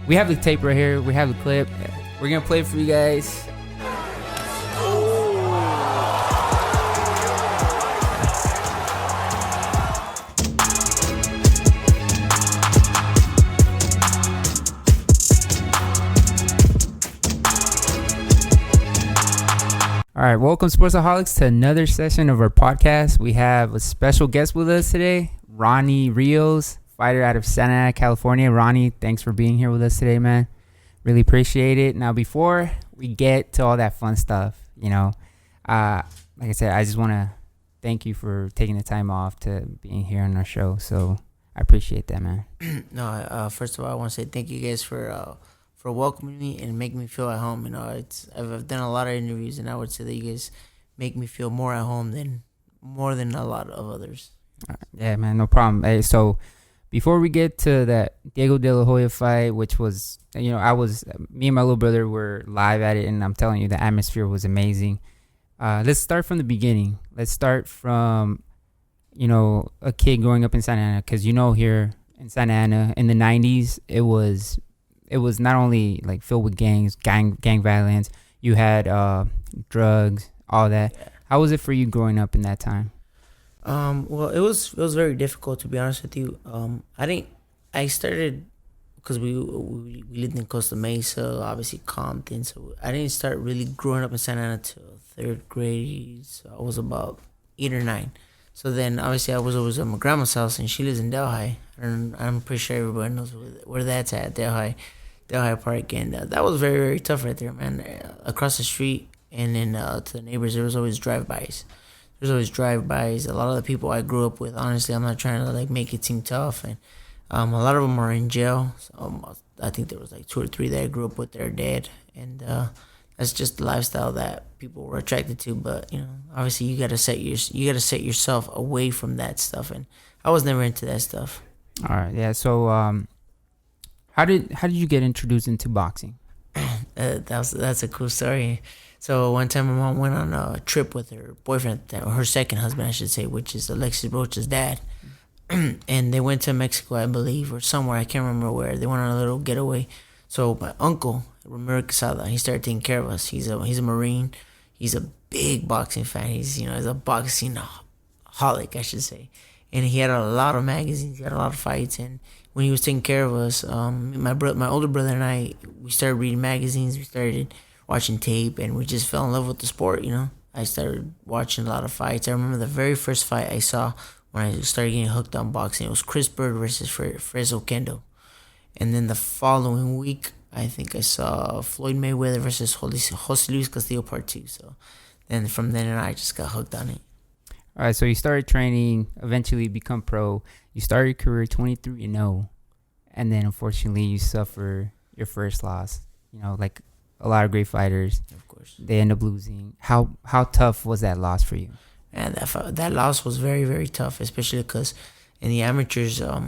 We have the tape right here. We have the clip. We're gonna play it for you guys. All right, welcome Sportsaholics to another session of our podcast. We have a special guest with us today, Ronny Rios, fighter out of Santa Ana, California. Ronny, thanks for being here with us today, man. Really appreciate it. Now, before we get to all that fun stuff, like I said, I just want to thank you for taking the time off to being here on our show. So I appreciate that, man. No, first of all, I want to say thank you guys for welcoming me and making me feel at home. I've done a lot of interviews, and I would say that you guys make me feel more at home than a lot of others. Yeah, man, no problem. Hey, so before we get to that Diego De La Hoya fight, which was, me and my little brother were live at it, and I'm telling you, the atmosphere was amazing. Let's start from the beginning. Let's start from, a kid growing up in Santa Ana, because here in Santa Ana in the 90s, it was not only like filled with gang violence. You had drugs, all that. Yeah. How was it for you growing up in that time? Well, it was very difficult, to be honest with you. I started because we lived in Costa Mesa, obviously Compton. So I didn't start really growing up in Santa Ana till third grade. So I was about 8 or 9. So then obviously I was always at my grandma's house, and she lives in Delhi. And I'm pretty sure everybody knows where that's at, Delhi Park. And that was very, very tough right there, man. Across the street and then to the neighbors, there was always drive-bys. A lot of the people I grew up with, honestly, I'm not trying to make it seem tough, and a lot of them are in jail. So, I think there was 2 or 3 that I grew up with that are dead, and that's just the lifestyle that people were attracted to. But obviously, you gotta set yourself away from that stuff, and I was never into that stuff. All right, yeah. So, how did you get introduced into boxing? That's a cool story. So one time my mom went on a trip with her boyfriend, or her second husband, I should say, which is Alexis Rocha's dad. And they went to Mexico, I believe, or somewhere. I can't remember where. They went on a little getaway. So my uncle, Ramiro Quesada, he started taking care of us. He's a Marine. He's a big boxing fan. He's a boxing holic, I should say. And he had a lot of magazines. He had a lot of fights. And when he was taking care of us, my older brother and I, we started reading magazines. We started watching tape, and we just fell in love with the sport. I started watching a lot of fights. I remember the very first fight I saw when I started getting hooked on boxing. It was Chris Bird versus Fresno Kendo. And then the following week, I think I saw Floyd Mayweather versus Jose Luis Castillo Part 2. So then from then on, I just got hooked on it. All right, so you started training, eventually become pro. You started your career 23-0, and then unfortunately you suffer your first loss. Like a lot of great fighters, Of course, they end up losing. How tough was that loss for you? and that loss was very, very tough, especially because in the amateurs, I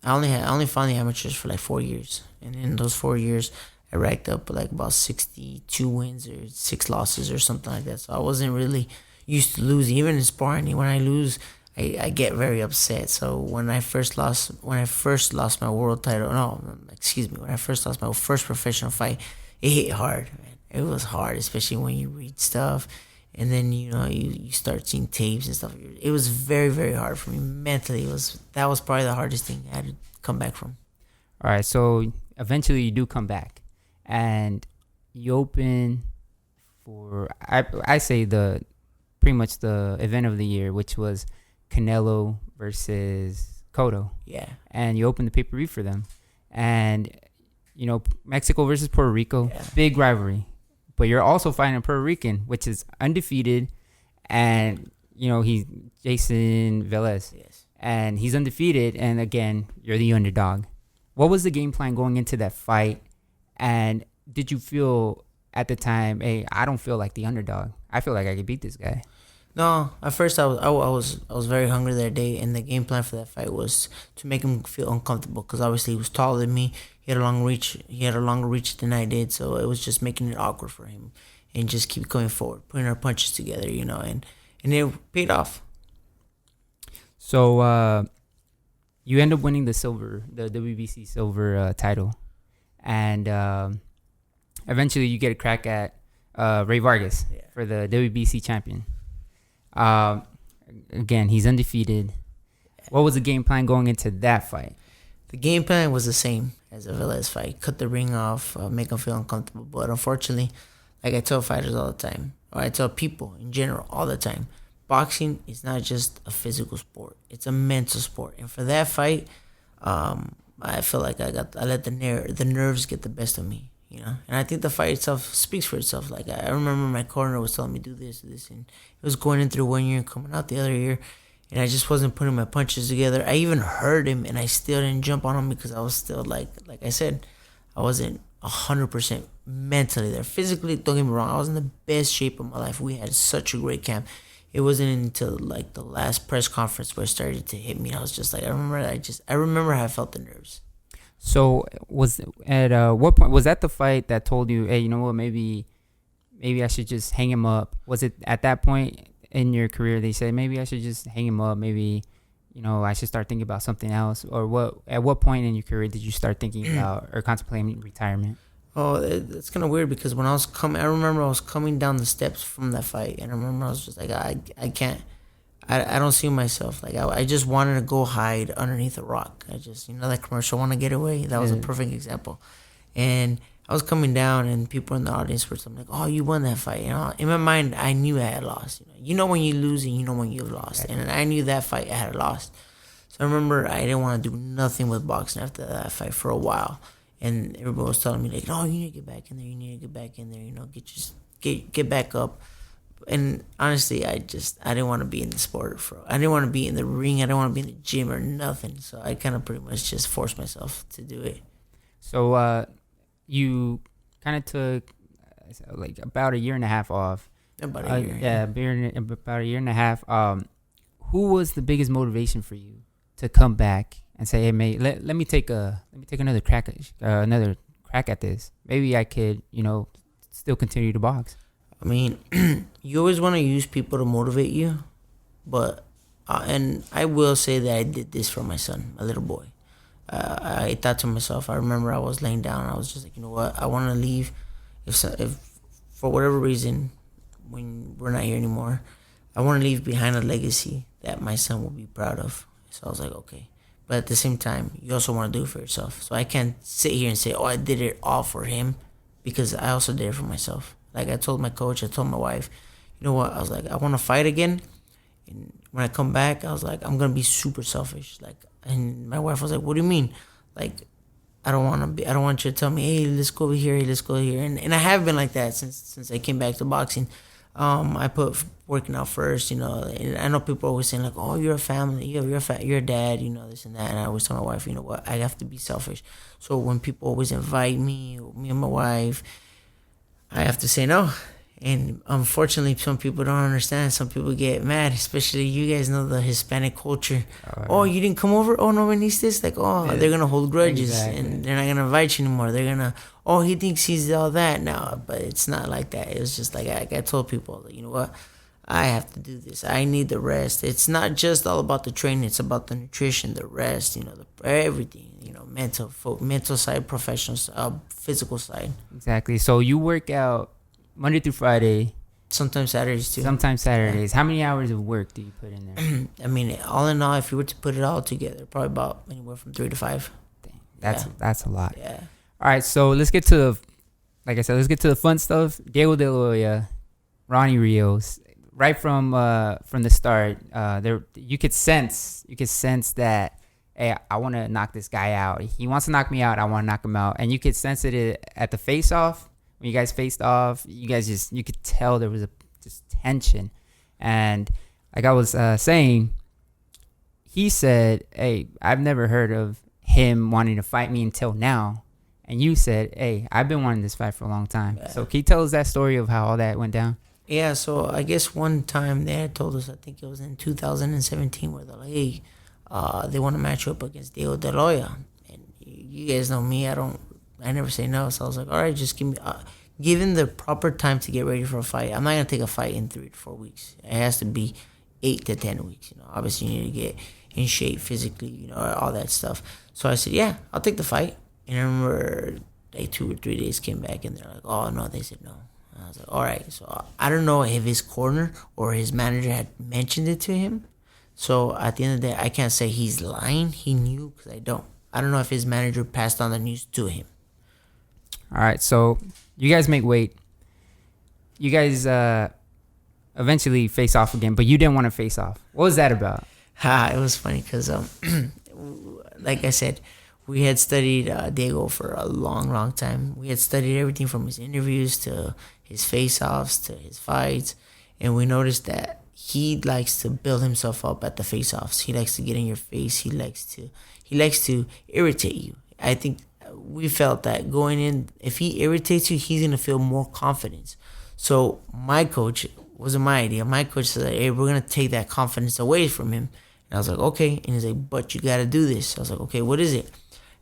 only found the amateurs for 4 years, and in those 4 years, I racked up about 62 wins or 6 losses or something like that. So I wasn't really used to losing. Even in sparring, when I lose, I get very upset. So when I first lost my world title, when I first lost my first professional fight, it hit hard, man. It was hard, especially when you read stuff, and then you start seeing tapes and stuff. It was very, very hard for me mentally. That was probably the hardest thing I had to come back from. All right, so eventually you do come back, and you open for I say pretty much the event of the year, which was Canelo versus Cotto. Yeah. And you opened the pay-per-view for them, and Mexico versus Puerto Rico, Yeah. big rivalry. But you're also fighting a Puerto Rican, which is undefeated, and he's Jason Velez, Yes. and he's undefeated. And again, you're the underdog. What was the game plan going into that fight? And did you feel at the time, hey, I don't feel like the underdog. I feel like I could beat this guy. No, at first I was very hungry that day, and the game plan for that fight was to make him feel uncomfortable, because obviously he was taller than me. He had a long reach. He had a longer reach than I did, so it was just making it awkward for him, and just keep going forward, putting our punches together, and it paid off. So you end up winning the WBC silver title, and eventually you get a crack at Ray Vargas for the WBC champion. Again, he's undefeated. What was the game plan going into that fight? The game plan was the same as the Velez fight. Cut the ring off, make them feel uncomfortable. But unfortunately, like I tell fighters all the time, or I tell people in general all the time, boxing is not just a physical sport. It's a mental sport. And for that fight, I feel like I let the nerves get the best of me, you know. And I think the fight itself speaks for itself. Like I remember my corner was telling me do this, and it was going in through 1 year and coming out the other year, and I just wasn't putting my punches together. I even heard him, and I still didn't jump on him because I was still like I said, I wasn't 100% mentally there. Physically, don't get me wrong, I was in the best shape of my life. We had such a great camp. It wasn't until like the last press conference where it started to hit me. I was just like, I remember how I felt the nerves. So was at what point was that the fight that told you, hey, you know what, maybe I should just hang him up? Was it at that point in your career they said maybe I should just hang him up? Maybe, you know, I should start thinking about something else? Or what? At what point in your career did you start thinking about or contemplating retirement? Oh, it's kind of weird because when I remember I was coming down the steps from that fight, and I remember I was just like, I can't, I don't see myself. Like, I just wanted to go hide underneath a rock. I just, you know, that commercial, Want to Get Away? That was a perfect example. And I was coming down, and people in the audience were like, oh, you won that fight. You know, in my mind, I knew I had lost. You know when you lose and you know when you've lost. And I knew that fight I had lost. So I remember I didn't want to do nothing with boxing after that fight for a while. And everybody was telling me, like, no, you need to get back in there. You need to get back in there. You know, get back up. And honestly, I didn't want to be in the sport. I didn't want to be in the ring. I didn't want to be in the gym or nothing. So I kind of pretty much just forced myself to do it. So you kind of took like about a year and a half off. About a year. About a year and a half. Who was the biggest motivation for you to come back and say, hey, mate, let me take another crack at this. Maybe I could, you know, still continue to box. I mean, you always want to use people to motivate you, but and I will say that I did this for my son, my little boy. I thought to myself, I remember I was laying down, and I was just like, you know what, I want to leave. If for whatever reason, when we're not here anymore, I want to leave behind a legacy that my son will be proud of. So I was like, okay. But at the same time, you also want to do it for yourself. So I can't sit here and say, oh, I did it all for him, because I also did it for myself. Like I told my coach, I told my wife, you know what? I was like, I want to fight again. And when I come back, I was like, I'm going to be super selfish. Like, and my wife was like, what do you mean? Like, I don't want you to tell me, hey, let's go over here, let's go here. And I have been like that since I came back to boxing. I put working out first, you know, and I know people are always saying like, oh, you're a family, you're a dad, you know, this and that. And I always tell my wife, you know what, I have to be selfish. So when people always invite me and my wife, I have to say no. And unfortunately, some people don't understand. Some people get mad, especially you guys know the Hispanic culture. Oh, you didn't come over? Oh, no one needs this. Like, oh, they're going to hold grudges. Exactly. And they're not going to invite you anymore. They're going to, oh, he thinks he's all that. No, but it's not like that. It was just like I told people, you know what? I have to do this. I need the rest. It's not just all about the training. It's about the nutrition, the rest, you know, everything, you know, mental side, professional, physical side. Exactly. So you work out Monday through Friday. Sometimes Saturdays too. Yeah. How many hours of work do you put in there? I mean, all in all, if you were to put it all together, probably about anywhere from 3 to 5. Dang, that's a lot. Yeah. All right, so let's get to the fun stuff. Diego De La Hoya, Ronnie Rios. Right from the start, you could sense that, hey, I want to knock this guy out. He wants to knock me out. I want to knock him out, and you could sense it at the face-off. When you guys faced off, you could tell there was just tension. And like I was saying, he said, hey, I've never heard of him wanting to fight me until now. And you said, hey, I've been wanting this fight for a long time. Yeah. So can you tell us that story of how all that went down? Yeah, so I guess one time they had told us, I think it was in 2017, where they're like, hey, they want to match you up against Diego De La Hoya. And you guys know me, I never say no. So I was like, all right, just give him the proper time to get ready for a fight. I'm not going to take a fight in 3 to 4 weeks. It has to be 8 to 10 weeks. You know, obviously you need to get in shape physically, you know, all that stuff. So I said, yeah, I'll take the fight. And I remember like 2 or 3 days, came back and they're like, oh no, they said no. And I was like, all right. So I don't know if his corner or his manager had mentioned it to him. So at the end of the day, I can't say he's lying. He knew because I don't. I don't know if his manager passed on the news to him. All right, so you guys make weight. You guys eventually face off again, but you didn't want to face off. What was that about? It was funny because, like I said, we had studied Diego for a long, long time. We had studied everything from his interviews to his face-offs to his fights, and we noticed that he likes to build himself up at the face-offs. He likes to get in your face. He likes to irritate you. I think we felt that going in, if he irritates you, he's gonna feel more confidence. So my coach, wasn't my idea. My coach said, hey, we're gonna take that confidence away from him. And I was like, okay. And he's like, but you gotta do this. I was like, okay, what is it?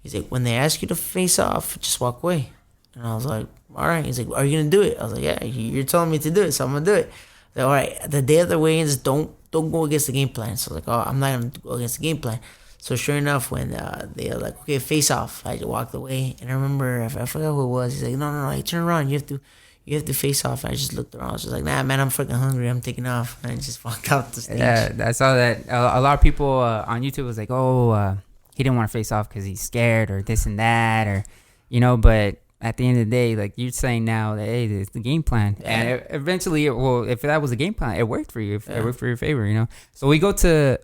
He's like, when they ask you to face off, just walk away. And I was like, all right. He's like, are you gonna do it? I was like, yeah, you're telling me to do it, so I'm gonna do it. Like, all right, the day of the weigh-ins, don't go against the game plan. So I was like, oh, I'm not gonna go against the game plan. So sure enough, when they were like, okay, face off, I just walked away. And I remember, I forgot who it was. He's like, no, hey, turn around. You have to face off. And I just looked around. I was just like, nah, man, I'm freaking hungry. I'm taking off. And I just walked out the stage. Yeah, I saw that. A lot of people on YouTube was like, oh, he didn't want to face off because he's scared or this and that, or, but at the end of the day, like you're saying now that, hey, it's the game plan. Yeah. And eventually, if that was the game plan, it worked for you. It worked for your favor, So we go to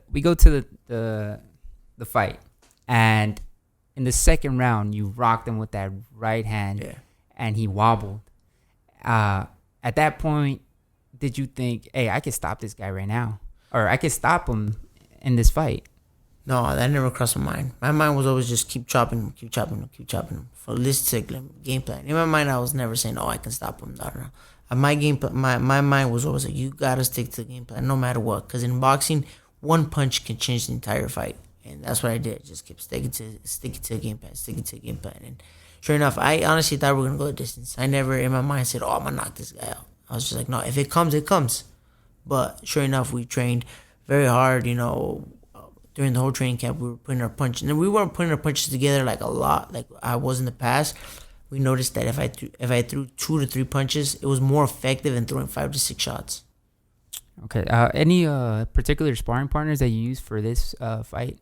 the fight, and in the second round, you rocked him with that right hand, and he wobbled. At that point, did you think, hey, I could stop this guy right now, or I could stop him in this fight? No, that never crossed my mind. My mind was always just keep chopping him. Holistic game plan. In my mind, I was never saying, oh, I can stop him. No. My mind was always like, you gotta stick to the game plan no matter what. Because in boxing, one punch can change the entire fight. And that's what I did. Just kept sticking to the game plan. And sure enough, I honestly thought we were going to go the distance. I never in my mind said, oh, I'm going to knock this guy out. I was just like, no, if it comes, it comes. But sure enough, we trained very hard, during the whole training camp. We were putting our punches. And we weren't putting our punches together like a lot, like I was in the past. We noticed that if I threw 2 to 3 punches, it was more effective than throwing 5 to 6 shots. Okay. Any particular sparring partners that you used for this fight?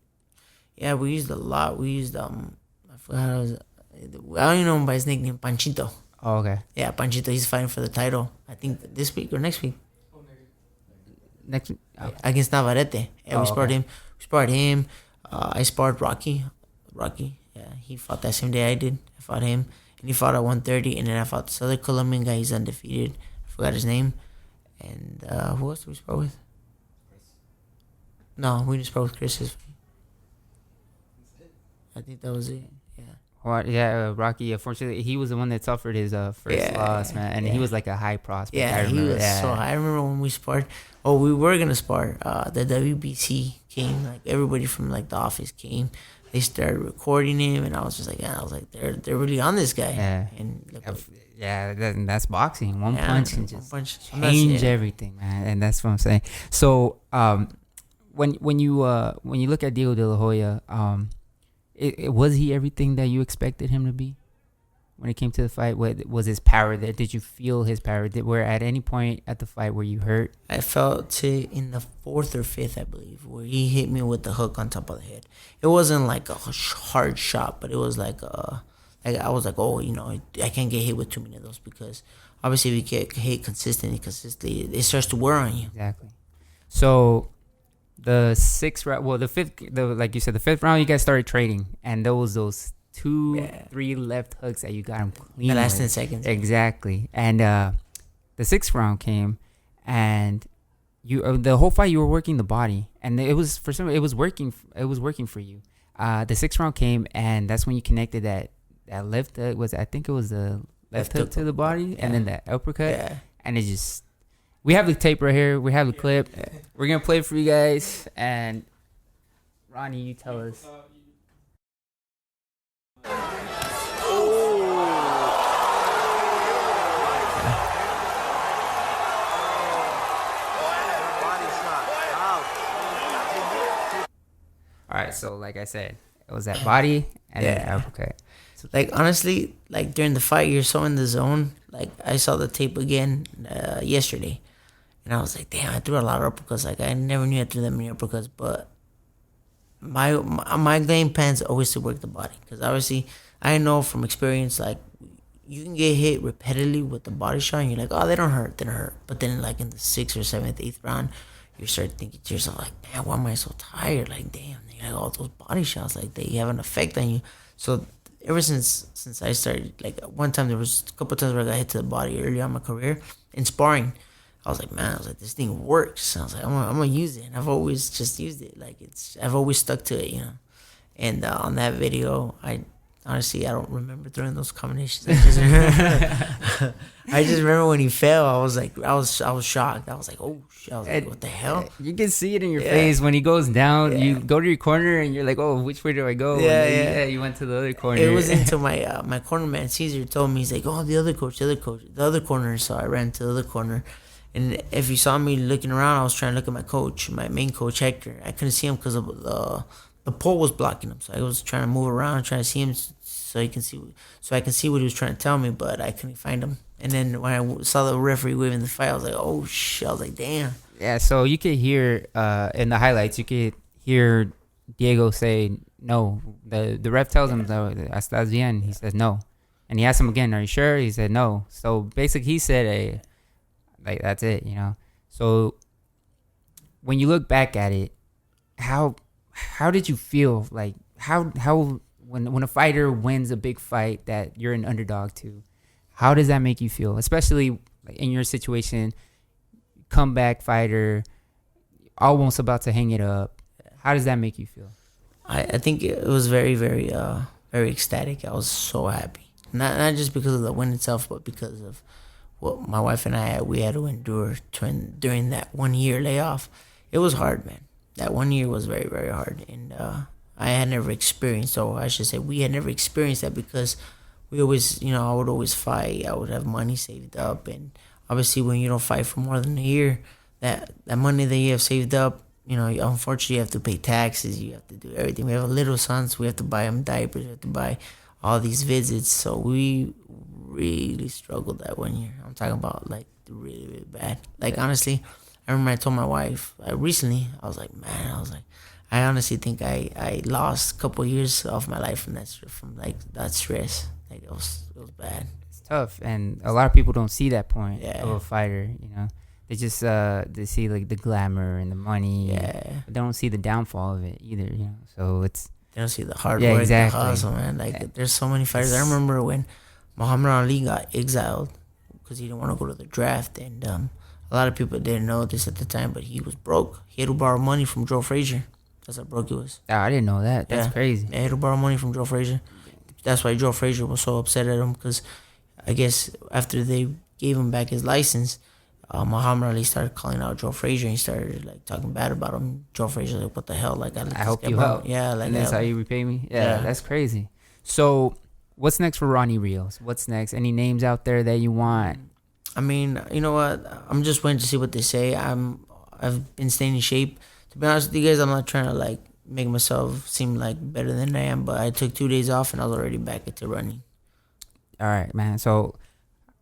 Yeah, we used a lot. We used I forgot how it was. I don't even know him by his nickname, Panchito. Oh, okay. Yeah, Panchito. He's fighting for the title. I think this week or next week. Next week. Oh. Against Navarrete. Yeah, we sparred him. I sparred Rocky. Yeah, he fought that same day I did. I fought him, and he fought at 130. And then I fought this other Colombian guy. He's undefeated. I forgot his name. And who else did we spar with? No, we just sparred with Chris. I think that was it. Yeah. Well, yeah, Rocky. Unfortunately, he was the one that suffered his first loss, man, and he was like a high prospect. Yeah, he was so high. I remember when we sparred. Oh, we were gonna spar. The WBC came. Like everybody from like the office came. They started recording him, and I was just like, they're really on this guy. Yeah. And that's boxing. One punch can just change everything, man, and that's what I'm saying. So, when you look at Diego De La Hoya, was he everything that you expected him to be when it came to the fight? What was his power there? Did you feel his power? Were at any point at the fight were you hurt? I felt it in the 4th or 5th, I believe, where he hit me with the hook on top of the head. It wasn't like a hard shot, but it was like I was like, oh, I can't get hit with too many of those, because obviously if you get hit consistently, it starts to wear on you. Exactly. So the 6th round, well, like you said, the 5th round, you guys started trading, and those 2-3 left hooks that you got him clean. The last 10 seconds. Exactly. And the 6th round came, and you the whole fight you were working the body, and it was working for you. The 6th round came, and that's when you connected that left hook. I think it was the left hook to the body, and then that uppercut, and it just. We have the tape right here. We have the clip. We're going to play it for you guys. And Ronnie, you tell us. All right. So, like I said, it was that body and then uppercut. Like honestly, like during the fight, you're so in the zone. Like I saw the tape again yesterday, and I was like, damn, I threw a lot of uppercuts. Like I never knew I threw that many uppercuts, but my game plan's always to work the body because obviously I know from experience like you can get hit repetitively with the body shot and you're like, oh, they don't hurt. But then like in the sixth or seventh, eighth round, you start thinking to yourself like, man, why am I so tired? Like, damn, they got all those body shots, like they have an effect on you. So ever since I started, like one time there was a couple times where I got hit to the body early on in my career in sparring. I was like, man, I was like, this thing works. I was like, I'm gonna use it. And I've always just used it. Like I've always stuck to it, you know. And on that video, honestly, I don't remember throwing those combinations. I just remember when he fell. I was like, I was shocked. I was like, oh shit! I was like, what the hell? You can see it in your face when he goes down. Yeah. You go to your corner and you're like, oh, which way do I go? Yeah. You went to the other corner. It was until my corner man Caesar told me, he's like, oh, the other corner. So I ran to the other corner. And if you saw me looking around, I was trying to look at my coach, my main coach Hector. I couldn't see him because of the pole was blocking him. So I was trying to move around, trying to see him, so I can see what he was trying to tell me, but I couldn't find him. And then when I saw the referee waving the fight, I was like, oh shit! I was like, damn. Yeah. So you could hear in the highlights, you could hear Diego say no. The ref tells him hasta the end. He says no, and he asked him again, are you sure? He said no. So basically, he said like that's it, you know. So when you look back at it, how did you feel? Like how when a fighter wins a big fight that you're an underdog to, how does that make you feel? Especially like in your situation, comeback fighter, almost about to hang it up. How does that make you feel? I think it was very, very, very ecstatic. I was so happy. Not just because of the win itself, but because of what my wife and I had to endure during that 1 year layoff. It was hard, man. That 1 year was very, very hard. And I had never experienced, so I should say we had never experienced that because we always, I would always fight. I would have money saved up. And obviously when you don't fight for more than a year, that money that you have saved up, unfortunately you have to pay taxes. You have to do everything. We have a little son, so we have to buy him diapers. We have to buy all these visits. So we really struggled that 1 year. I'm talking about like really, really bad. Like honestly, I remember I told my wife recently, I was like, I honestly think I lost a couple of years of my life from that stress. Like it was bad. It's tough, and a lot of people don't see that point of a fighter. They just they see like the glamour and the money. But they don't see the downfall of it either. So it's they don't see the hard work, exactly. The hustle, man. Like there's so many fighters. I remember when Muhammad Ali got exiled because he didn't want to go to the draft, and a lot of people didn't know this at the time, but he was broke. He had to borrow money from Joe Frazier. That's how broke he was. Oh, I didn't know that. That's crazy. He had to borrow money from Joe Frazier. That's why Joe Frazier was so upset at him, because I guess after they gave him back his license, Muhammad Ali started calling out Joe Frazier, and he started like talking bad about him. Joe Frazier like, what the hell? Like I hope you help. Yeah, like and that's how you repay me. Yeah, that's crazy. So what's next for Ronny Rios? What's next? Any names out there that you want? I mean, you know what? I'm just waiting to see what they say. I've been staying in shape. To be honest with you guys, I'm not trying to like make myself seem like better than I am, but I took 2 days off and I was already back into running. All right, man. So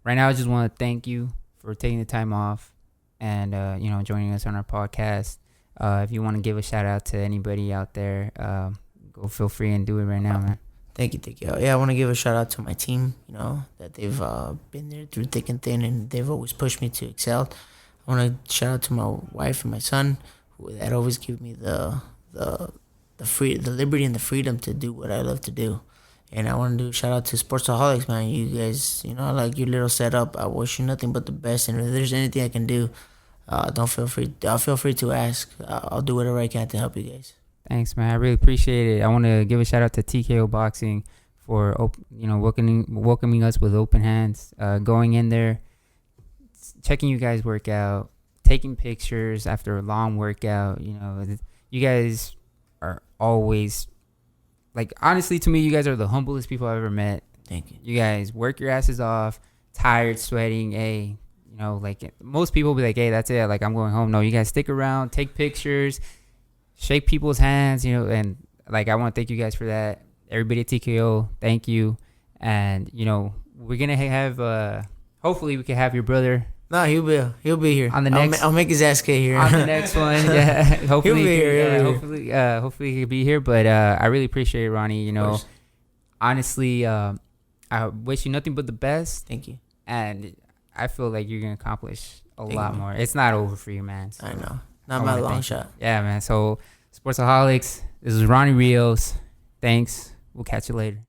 right now I just want to thank you for taking the time off and joining us on our podcast. If you want to give a shout out to anybody out there, go feel free and do it right now, man. Thank you. Yeah, I want to give a shout out to my team, that they've been there through thick and thin, and they've always pushed me to excel. I want to shout out to my wife and my son, that always give me the liberty and the freedom to do what I love to do. And I want to do a shout out to Sportsaholics, man. You guys, I like your little setup. I wish you nothing but the best. And if there's anything I can do, feel free to ask. I'll do whatever I can to help you guys. Thanks, man. I really appreciate it. I want to give a shout out to TKO Boxing for welcoming us with open hands, going in there, checking you guys work out, taking pictures after a long workout. You guys are always, like, honestly, to me, you guys are the humblest people I've ever met. Thank you. You guys work your asses off, tired, sweating. Hey, like most people be like, hey, that's it. Like, I'm going home. No, you guys stick around, take pictures, shake people's hands, and like, I want to thank you guys for that. Everybody at TKO, thank you. and we're gonna have hopefully we can have your brother No, he'll be here. on the next. I'll make his ass get here. On the next one. Yeah, hopefully He'll be here. hopefully he could be here. But I really appreciate it, Ronnie. Honestly, I wish you nothing but the best, Thank you. and I feel like you're gonna accomplish a Thank lot you. more. It's not over for you, man. So I know. I Not by wanna a long thank shot. yeah, man. So Sportsaholics, this is Ronnie Rios. Thanks. We'll catch you later.